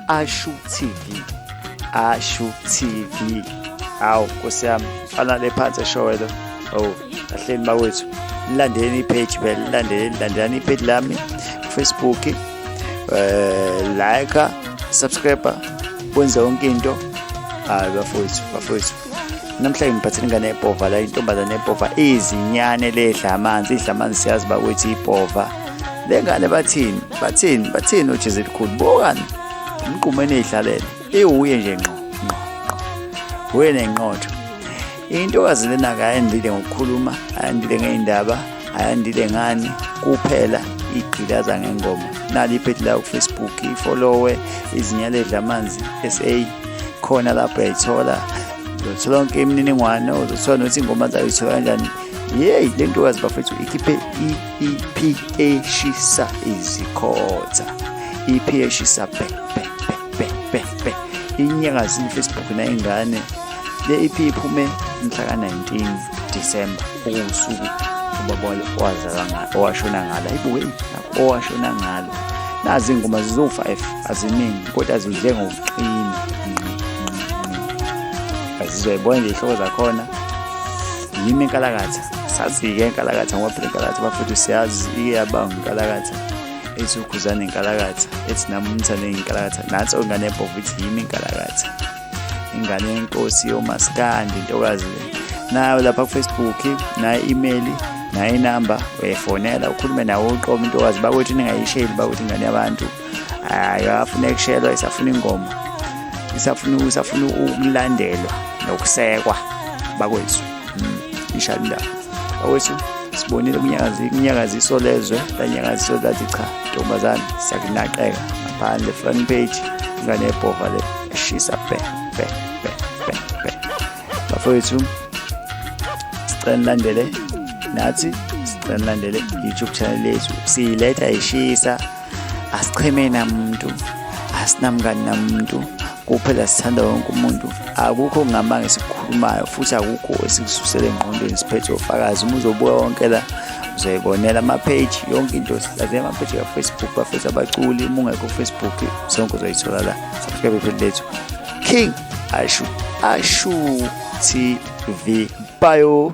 Ashu TV. Ashu TV. Awu Nkosi yami, fana le phansi eshowelo. Oh, ahleni bawethu. Landeni ipage vele, landelani ipage lami Facebook. Like, subscribe, wenza yonke into. Hayi bafowethu. Namhlanje ngiphathele ingane ebhova la, intombazane ebhova Izinyane Ladlamanzi. Idlamanzi siyazi bakwethu ibhova. Le ngane bathini uJesu elikhulu. Bokani umqumene eyidlalele. Uye nje ngqo. Uye nenqotho. Intokazi lena akayandile ngokukhuluma, ayandile ngeindaba, ayandile ngani kuphela igqilaza ngengoma. Nali ipage la ku Facebook, ifollowe Izinyane Ladlamanzi SA. Khona lapho ayithola uzothola yonke imininingwane, uzothola nokuthi ingoma zayo ithola kanjani. Yey, le ntokazi bafethu ikhiphe EP eshisa izikhotha. EP eshisa be. Inyakazi Facebook na ingane. Le EP iphume mhla ka-19 December usuku ubaba owashona ngalo. Ibuke owashona ngalo. Nazi ingoma zizo5 aziningi kodwa zidle ngokuqina. Azizoyibona nje ihloko zakhona. Yimi inkalakatha. Sazi-ke inkalakatha ngoba phela inkalakatha bafethu siyazi iyabanga inkalakatha. Ethi ukhuzana inkalakatha. Ethi namunisa nenkalakatha. Nathi ingane ebhova ithi yimi inkalakatha. Ingane yenkosi yomaskandi intokazi le. Nayo lapha ku Facebook, nayo email, nayo inamba, uyafonela ukhulume nawo uqobo intokazi bakwethu ningayisheli bakwethu ingane yabantu. Ayafuna ukushelwa, isafuna ingoma. Isafuna ukulandelwa nokusekwa bakwethu. Inshallah. Bakwethu sibonile unyakazi isolezwe, la nyakazi isolezwe cha ntombazane siyakunaqeka ngaphandle front page ingane ebhova le eshisa be. Bafowethu sicela nilandele nathi, sicela nilandele YouTube channel yethu. Siyiletha ishisa, asicheme namuntu, asinamngani namuntu, kuphela sithanda wonke umuntu. Akukho ngamanga esikhulumayo futhi akukho esikususela engqondweni siphethe ofakazi. Uma uzobuka wonke la uzoyibonela ama-page, yonke into silaze ama-page ka Facebook bafethu abaculi. Uma ungekho ku Facebook sonke uzoyithola la. Subscribe ipage lethu King Ashu TV. Bye.